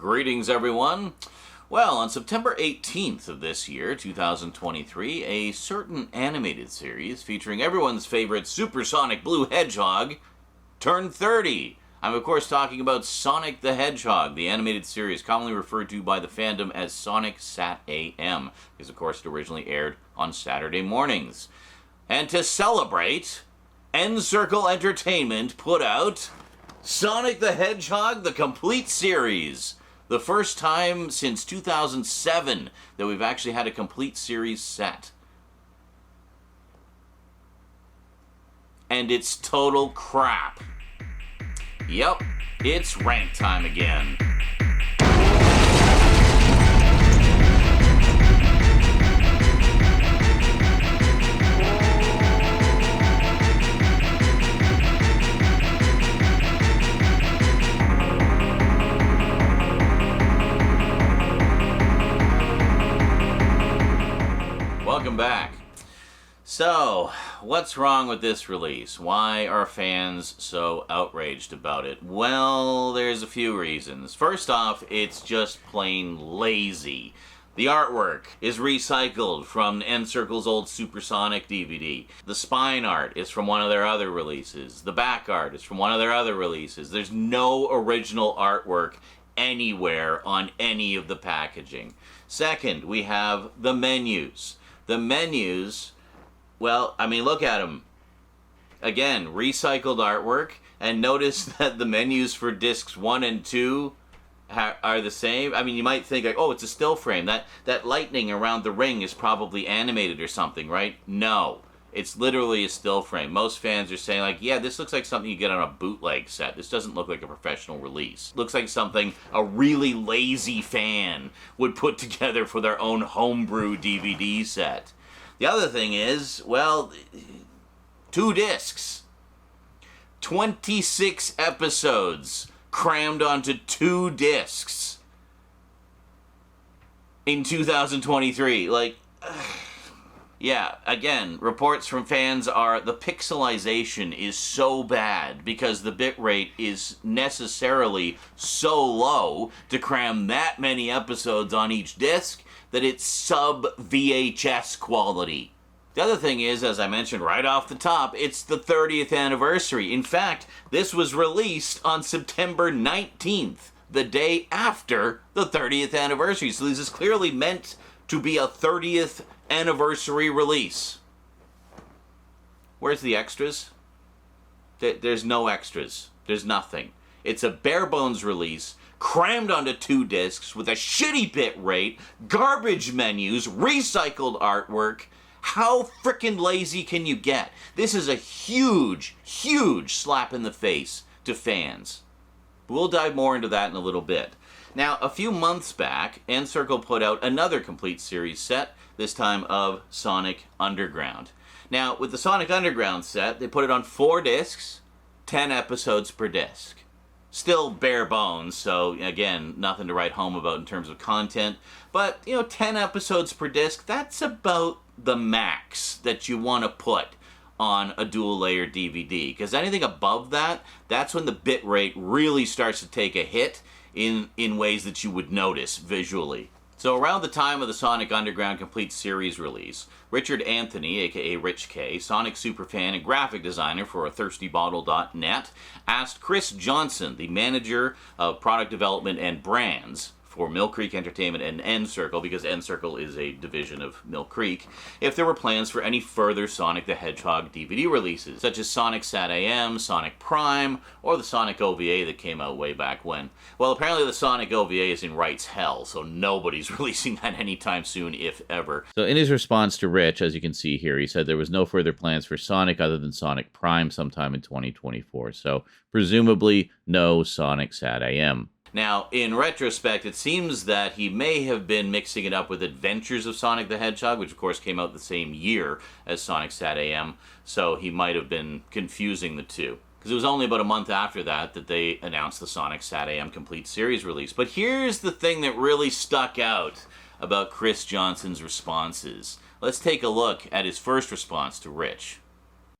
Greetings, everyone. Well, on September 18th of this year, 2023, a certain animated series featuring everyone's favorite supersonic blue hedgehog turned 30. I'm, of course, talking about Sonic the Hedgehog, the animated series commonly referred to by the fandom as Sonic SatAM, because, of course, it originally aired on Saturday mornings. And to celebrate, NCircle Entertainment put out Sonic the Hedgehog, the complete series. The first time since 2007 that we've actually had a complete series set. And it's total crap. Yep, it's rant time again. Welcome back. So, what's wrong with this release? Why are fans so outraged about it? Well, there's a few reasons. First off, it's just plain lazy. The artwork is recycled from NCircle's old Supersonic DVD. The spine art is from one of their other releases. The back art is from one of their other releases. There's no original artwork anywhere on any of the packaging. Second, we have the menus. The menus, well, I mean, look at them. Again, recycled artwork, and notice that the menus for discs 1 and 2 are the same. I mean, you might think, like, oh, it's a still frame. That lightning around the ring is probably animated or something, right? No, it's literally a still frame. Most fans are saying, like, yeah, this looks like something you get on a bootleg set. This doesn't look like a professional release. Looks like something a really lazy fan would put together for their own homebrew DVD set. The other thing is, well, 2 discs. 26 episodes crammed onto 2 discs in 2023. Like, yeah, again, reports from fans are the pixelization is so bad because the bitrate is necessarily so low to cram that many episodes on each disc that it's sub-VHS quality. The other thing is, as I mentioned right off the top, it's the 30th anniversary. In fact, this was released on September 19th, the day after the 30th anniversary. So this is clearly meant to be a 30th anniversary release. Where's the extras? There's no extras. There's nothing. It's a bare bones release, crammed onto 2 discs with a shitty bit rate, garbage menus, recycled artwork. How frickin' lazy can you get? This is a huge, huge slap in the face to fans. We'll dive more into that in a little bit. Now, a few months back, NCircle put out another complete series set, this time of Sonic Underground. Now, with the Sonic Underground set, they put it on 4 discs, 10 episodes per disc. Still bare bones, so again, nothing to write home about in terms of content. But, 10 episodes per disc, that's about the max that you want to put on a dual-layer DVD. Because anything above that, that's when the bit rate really starts to take a hit in ways that you would notice visually. So around the time of the Sonic Underground Complete Series release, Richard Anthony, aka Rich K, Sonic superfan and graphic designer for thirstybottle.net, asked Chris Johnson, the manager of product development and brands for Mill Creek Entertainment and NCircle, because NCircle is a division of Mill Creek, if there were plans for any further Sonic the Hedgehog DVD releases, such as Sonic SatAM, Sonic Prime, or the Sonic OVA that came out way back when. Well, apparently the Sonic OVA is in rights hell, so nobody's releasing that anytime soon, if ever. So in his response to Rich, as you can see here, he said there was no further plans for Sonic other than Sonic Prime sometime in 2024, so presumably no Sonic SatAM. Now, in retrospect, it seems that he may have been mixing it up with Adventures of Sonic the Hedgehog, which of course came out the same year as Sonic SatAM, so he might have been confusing the two. Because it was only about a month after that they announced the Sonic SatAM Complete Series release. But here's the thing that really stuck out about Chris Johnson's responses. Let's take a look at his first response to Rich.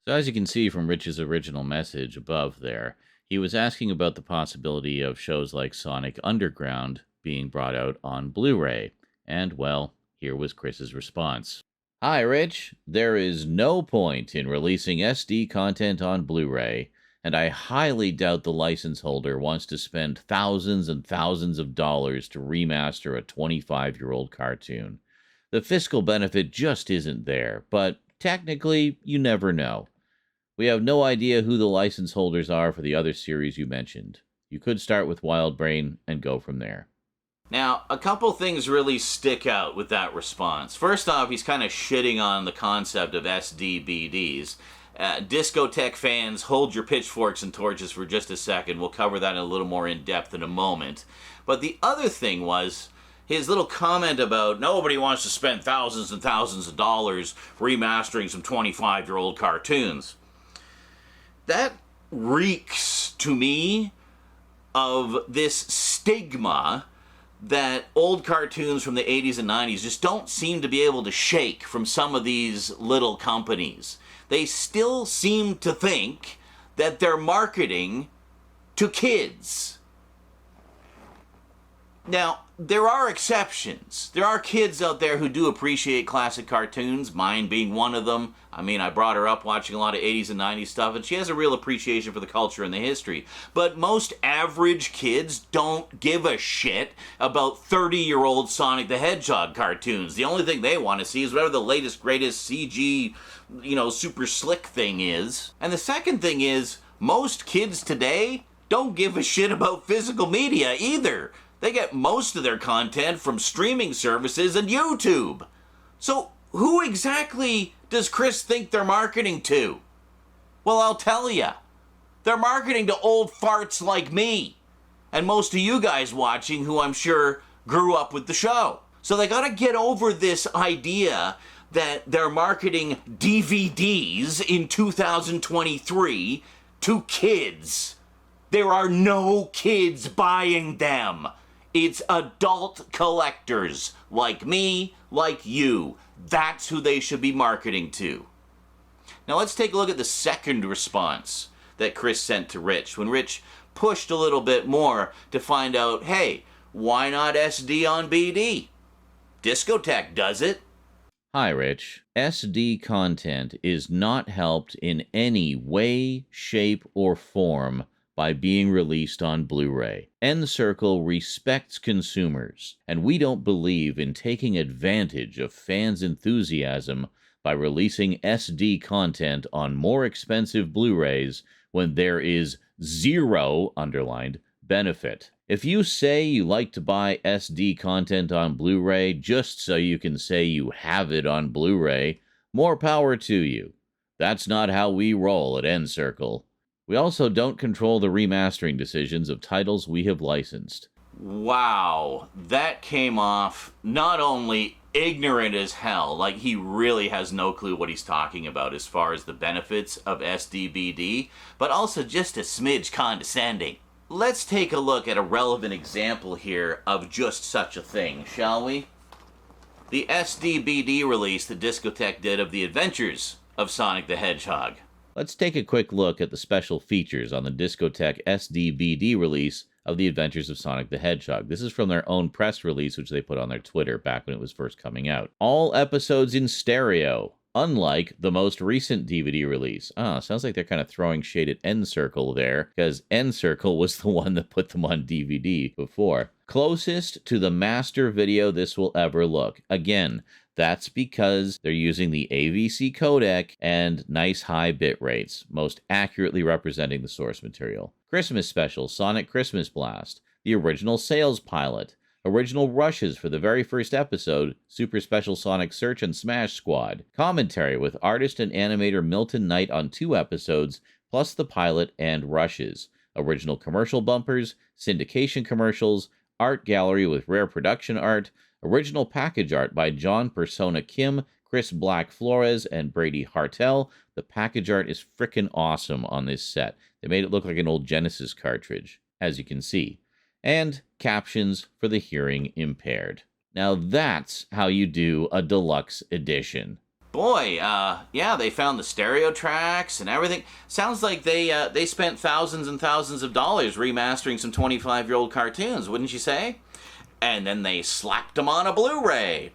So as you can see from Rich's original message above there, he was asking about the possibility of shows like Sonic Underground being brought out on Blu-ray. And, well, here was Chris's response. Hi, Rich. There is no point in releasing SD content on Blu-ray, and I highly doubt the license holder wants to spend thousands and thousands of dollars to remaster a 25-year-old cartoon. The fiscal benefit just isn't there, but technically, you never know. We have no idea who the license holders are for the other series you mentioned. You could start with Wild Brain and go from there. Now, a couple things really stick out with that response. First off, he's kind of shitting on the concept of SDBDs. DiscoTek fans, hold your pitchforks and torches for just a second. We'll cover that in a little more in depth in a moment. But the other thing was his little comment about nobody wants to spend thousands and thousands of dollars remastering some 25-year-old cartoons. That reeks to me of this stigma that old cartoons from the 80s and 90s just don't seem to be able to shake from some of these little companies. They still seem to think that they're marketing to kids. Now, there are exceptions. There are kids out there who do appreciate classic cartoons, mine being one of them. I mean, I brought her up watching a lot of 80s and 90s stuff, and she has a real appreciation for the culture and the history. But most average kids don't give a shit about 30-year-old Sonic the Hedgehog cartoons. The only thing they want to see is whatever the latest, greatest CG, super slick thing is. And the second thing is, most kids today don't give a shit about physical media either. They get most of their content from streaming services and YouTube. So who exactly does Chris think they're marketing to? Well, I'll tell ya. They're marketing to old farts like me. And most of you guys watching who I'm sure grew up with the show. So they gotta get over this idea that they're marketing DVDs in 2023 to kids. There are no kids buying them. It's adult collectors, like me, like you. That's who they should be marketing to. Now let's take a look at the second response that Chris sent to Rich, when Rich pushed a little bit more to find out, hey, why not SD on BD? DiscoTek does it. Hi, Rich. SD content is not helped in any way, shape, or form by being released on Blu-ray. NCircle respects consumers, and we don't believe in taking advantage of fans' enthusiasm by releasing SD content on more expensive Blu-rays when there is zero, underlined, benefit. If you say you like to buy SD content on Blu-ray just so you can say you have it on Blu-ray, more power to you. That's not how we roll at NCircle. We also don't control the remastering decisions of titles we have licensed. Wow, that came off not only ignorant as hell, like he really has no clue what he's talking about as far as the benefits of SDBD, but also just a smidge condescending. Let's take a look at a relevant example here of just such a thing, shall we? The SDBD release that DiscoTek did of The Adventures of Sonic the Hedgehog. Let's take a quick look at the special features on the DiscoTek SDBD release of The Adventures of Sonic the Hedgehog. This is from their own press release, which they put on their Twitter back when it was first coming out. All episodes in stereo, unlike the most recent DVD release. Sounds like they're kind of throwing shade at NCircle there, because NCircle was the one that put them on DVD before. Closest to the master video this will ever look. Again, that's because they're using the AVC codec and nice high bit rates, most accurately representing the source material. Christmas special, Sonic Christmas Blast, the original sales pilot, original rushes for the very first episode, Super Special Sonic Search and Smash Squad, commentary with artist and animator Milton Knight on 2 episodes, plus the pilot and rushes, original commercial bumpers, syndication commercials, art gallery with rare production art, original package art by John Persona Kim, Chris Black Flores, and Brady Hartel. The package art is frickin' awesome on this set. They made it look like an old Genesis cartridge, as you can see. And captions for the hearing impaired. Now that's how you do a deluxe edition. boy, yeah, they found the stereo tracks and everything. Sounds like they spent thousands and thousands of dollars remastering some 25-year-old cartoons, wouldn't you say? And then they slapped them on a Blu-ray.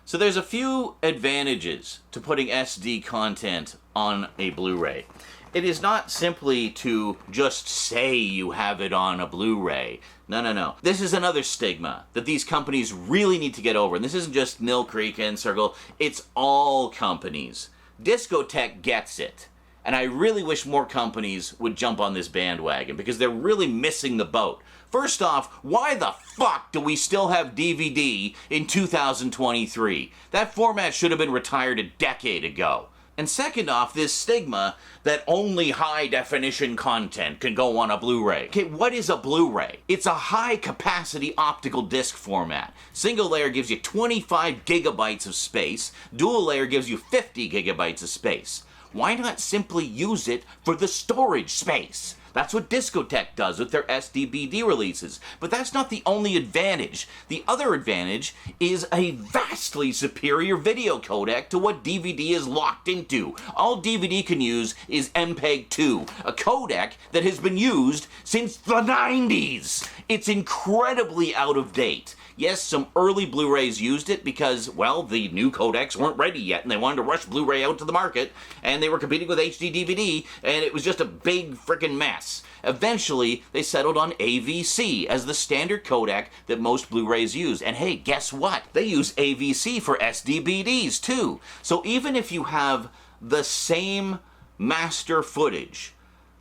So there's a few advantages to putting SD content on a Blu-ray. It is not simply to just say you have it on a Blu-ray. No. This is another stigma that these companies really need to get over. And this isn't just Mill Creek and NCircle, it's all companies. DiscoTek gets it. And I really wish more companies would jump on this bandwagon because they're really missing the boat. First off, why the fuck do we still have DVD in 2023? That format should have been retired a decade ago. And second off, this stigma that only high-definition content can go on a Blu-ray. Okay, what is a Blu-ray? It's a high-capacity optical disc format. Single layer gives you 25 gigabytes of space. Dual layer gives you 50 gigabytes of space. Why not simply use it for the storage space? That's what DiscoTek does with their sdbd releases. But that's not the only advantage. The other advantage is a vastly superior video codec to what DVD is locked into. All DVD can use is MPEG-2, a codec that has been used since the 90s. It's incredibly out of date. Yes, some early Blu-rays used it because, well, the new codecs weren't ready yet and they wanted to rush Blu-ray out to the market and they were competing with HD DVD and it was just a big frickin' mess. Eventually, they settled on AVC as the standard codec that most Blu-rays use. And hey, guess what? They use AVC for sdbds too. So even if you have the same master footage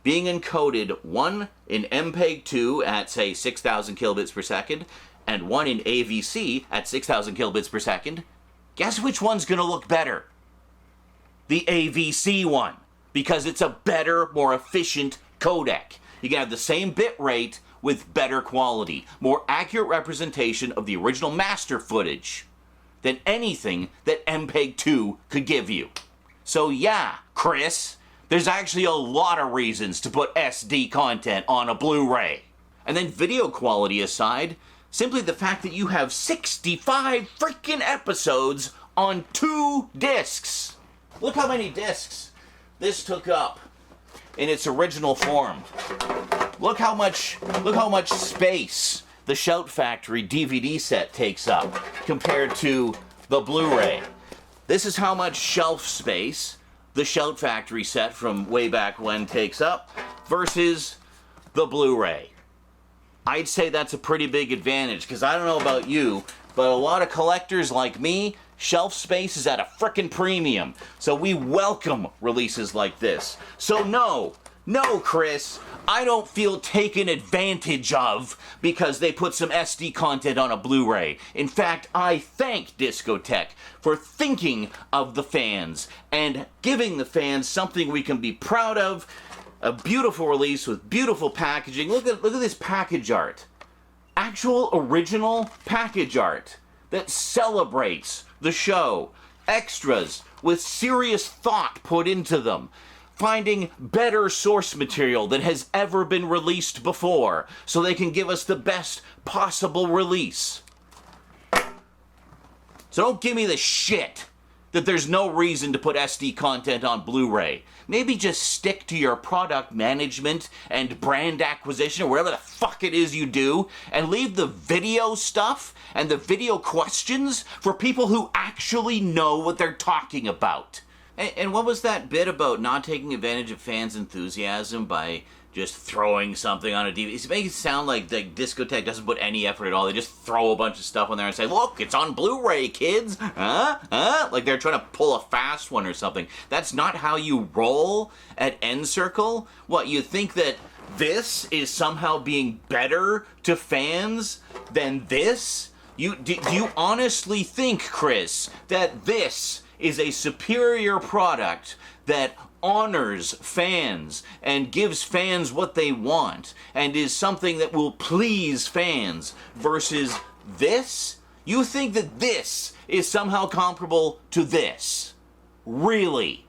being encoded, one in MPEG-2 at, say, 6,000 kilobits per second, and one in AVC at 6,000 kilobits per second, guess which one's gonna look better? The AVC one, because it's a better, more efficient codec. You can have the same bit rate with better quality, more accurate representation of the original master footage than anything that MPEG-2 could give you. So yeah, Chris, there's actually a lot of reasons to put SD content on a Blu-ray. And then video quality aside, simply the fact that you have 65 freaking episodes on 2 discs. Look how many discs this took up in its original form. Look how much space the Shout Factory DVD set takes up compared to the Blu-ray. This is how much shelf space the Shout Factory set from way back when takes up versus the Blu-ray. I'd say that's a pretty big advantage, because I don't know about you, but a lot of collectors like me, shelf space is at a frickin' premium. So we welcome releases like this. So no, Chris, I don't feel taken advantage of because they put some SD content on a Blu-ray. In fact, I thank DiscoTek for thinking of the fans and giving the fans something we can be proud of. A beautiful release with beautiful packaging. Look at this package art. Actual original package art that celebrates the show. Extras with serious thought put into them. Finding better source material than has ever been released before so they can give us the best possible release. So don't give me the shit that there's no reason to put SD content on Blu-ray. Maybe just stick to your product management and brand acquisition or whatever the fuck it is you do, and leave the video stuff and the video questions for people who actually know what they're talking about. And what was that bit about not taking advantage of fans' enthusiasm by just throwing something on a DVD? It makes it sound like DiscoTek doesn't put any effort at all. They just throw a bunch of stuff on there and say, look, it's on Blu-ray, kids. Huh? Like they're trying to pull a fast one or something. That's not how you roll at NCircle. What, you think that this is somehow being better to fans than this? Do you honestly think, Chris, that this is a superior product that honors fans and gives fans what they want and is something that will please fans versus this? You think that this is somehow comparable to this? Really?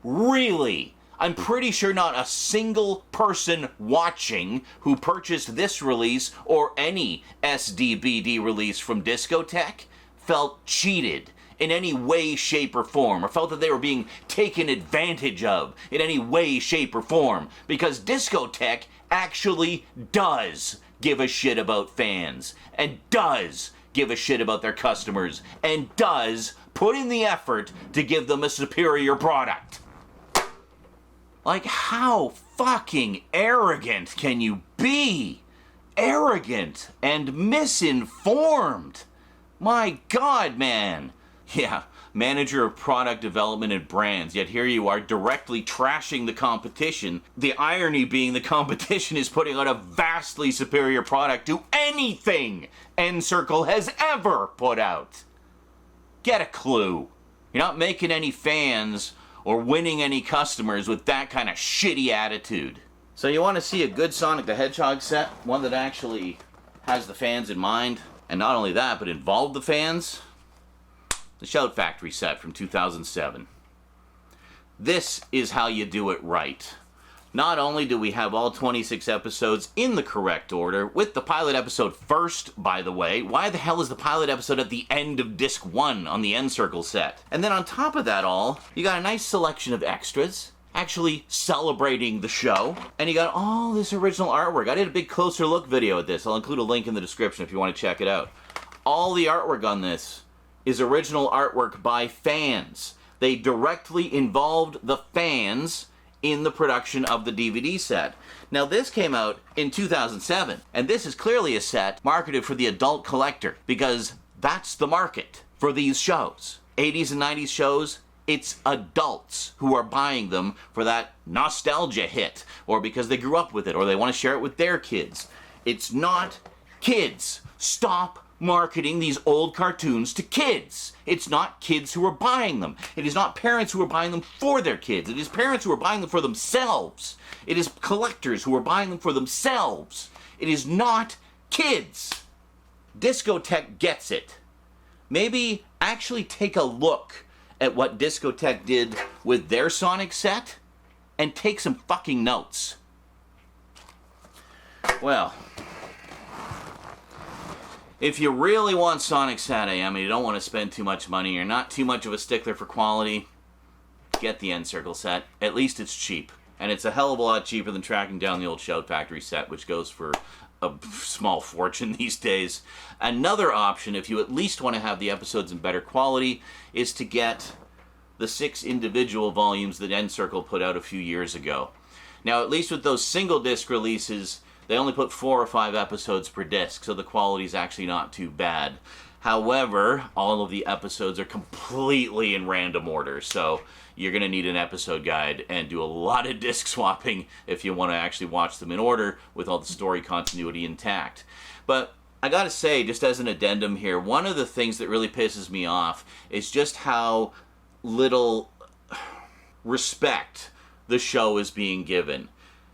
Really? I'm pretty sure not a single person watching who purchased this release or any sdbd release from DiscoTek felt cheated in any way, shape, or form, or felt that they were being taken advantage of in any way, shape, or form, because DiscoTek actually does give a shit about fans, and does give a shit about their customers, and does put in the effort to give them a superior product. Like, how fucking arrogant can you be? Arrogant and misinformed. My God, man. Yeah, manager of product development and brands, yet here you are directly trashing the competition. The irony being the competition is putting out a vastly superior product to anything NCircle has ever put out. Get a clue. You're not making any fans or winning any customers with that kind of shitty attitude. So you want to see a good Sonic the Hedgehog set? One that actually has the fans in mind? And not only that, but involved the fans? The Shout Factory set from 2007. This is how you do it right. Not only do we have all 26 episodes in the correct order, with the pilot episode first, by the way. Why the hell is the pilot episode at the end of disc 1 on the NCircle set? And then on top of that all, you got a nice selection of extras, actually celebrating the show. And you got all this original artwork. I did a big closer look video at this. I'll include a link in the description if you want to check it out. All the artwork on this is original artwork by fans. They directly involved the fans in the production of the DVD set. Now this came out in 2007, and this is clearly a set marketed for the adult collector, because that's the market for these shows. 80s and 90s shows, it's adults who are buying them for that nostalgia hit, or because they grew up with it, or they want to share it with their kids. It's not kids. Stop marketing these old cartoons to kids. It's not kids who are buying them. It is not parents who are buying them for their kids. It is parents who are buying them for themselves. It is collectors who are buying them for themselves. It is not kids. DiscoTek gets it. Maybe actually take a look at what DiscoTek did with their Sonic set and take some fucking notes. Well, if you really want Sonic SatAM and you don't want to spend too much money, you're not too much of a stickler for quality, get the NCircle set. At least it's cheap. And it's a hell of a lot cheaper than tracking down the old Shout Factory set, which goes for a small fortune these days. Another option, if you at least want to have the episodes in better quality, is to get the 6 individual volumes that NCircle put out a few years ago. Now, at least with those single disc releases, they only put 4 or 5 episodes per disc, so the quality's actually not too bad. However, all of the episodes are completely in random order, so you're going to need an episode guide and do a lot of disc swapping if you want to actually watch them in order with all the story continuity intact. But I gotta say, just as an addendum here, one of the things that really pisses me off is just how little respect the show is being given.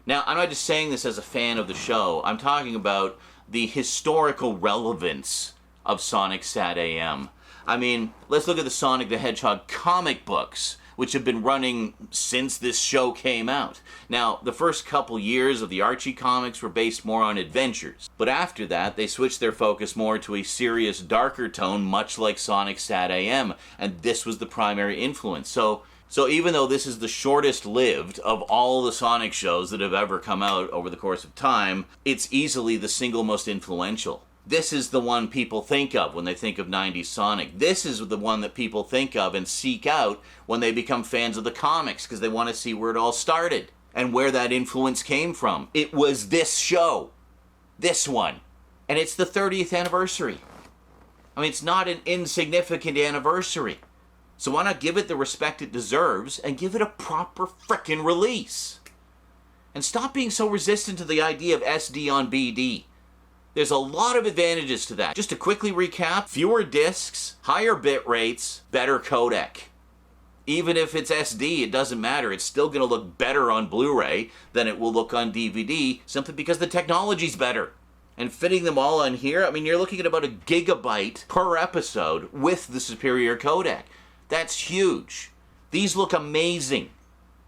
Now, I'm not just saying this as a fan of the show. I'm talking about the historical relevance of Sonic SatAM. I mean, let's look at the Sonic the Hedgehog comic books, which have been running since this show came out. Now, the first couple years of the Archie comics were based more on adventures, but after that, they switched their focus more to a serious, darker tone, much like Sonic SatAM, and this was the primary influence. So even though this is the shortest lived of all the Sonic shows that have ever come out over the course of time, it's easily the single most influential. This is the one people think of when they think of 90s Sonic. This is the one that people think of and seek out when they become fans of the comics, because they want to see where it all started and where that influence came from. It was this show. This one. And it's the 30th anniversary. I mean, it's not an insignificant anniversary. So why not give it the respect it deserves and give it a proper frickin' release? And stop being so resistant to the idea of SD on BD. There's a lot of advantages to that. Just to quickly recap, fewer discs, higher bit rates, better codec. Even if it's SD, it doesn't matter. It's still going to look better on Blu-ray than it will look on DVD, simply because the technology's better. And fitting them all on here, I mean, you're looking at about 1 gigabyte per episode with the superior codec. That's huge. These look amazing.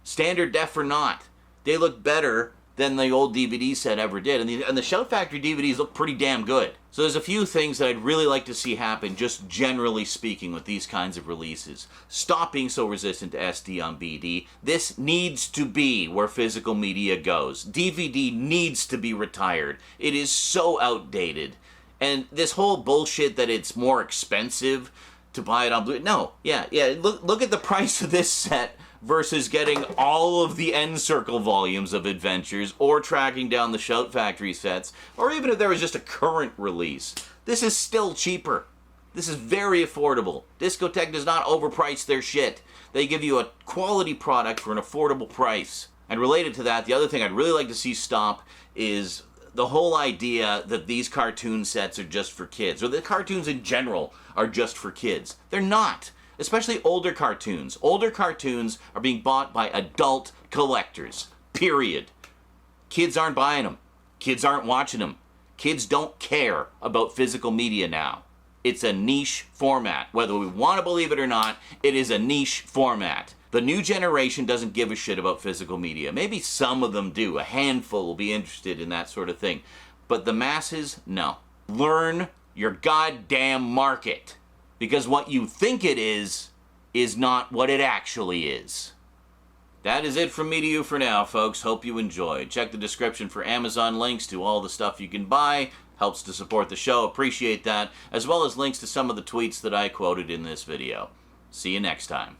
Standard def or not, they look better than the old DVD set ever did. And the Shout Factory DVDs look pretty damn good. So there's a few things that I'd really like to see happen, just generally speaking, with these kinds of releases. Stop being so resistant to SD on BD. This needs to be where physical media goes. DVD needs to be retired. It is so outdated. And this whole bullshit that it's more expensive to buy it on Blu-ray. No, yeah. Look at the price of this set versus getting all of the NCircle volumes of Adventures, or tracking down the Shout Factory sets, or even if there was just a current release. This is still cheaper. This is very affordable. DiscoTek does not overprice their shit. They give you a quality product for an affordable price. And related to that, the other thing I'd really like to see stop is the whole idea that these cartoon sets are just for kids, or that cartoons in general are just for kids. They're not. Especially older cartoons. Older cartoons are being bought by adult collectors. Period. Kids aren't buying them. Kids aren't watching them. Kids don't care about physical media now. It's a niche format. Whether we want to believe it or not, it is a niche format. The new generation doesn't give a shit about physical media. Maybe some of them do. A handful will be interested in that sort of thing. But the masses, no. Learn your goddamn market. Because what you think it is not what it actually is. That is it from me to you for now, folks. Hope you enjoyed. Check the description for Amazon links to all the stuff you can buy. Helps to support the show. Appreciate that. As well as links to some of the tweets that I quoted in this video. See you next time.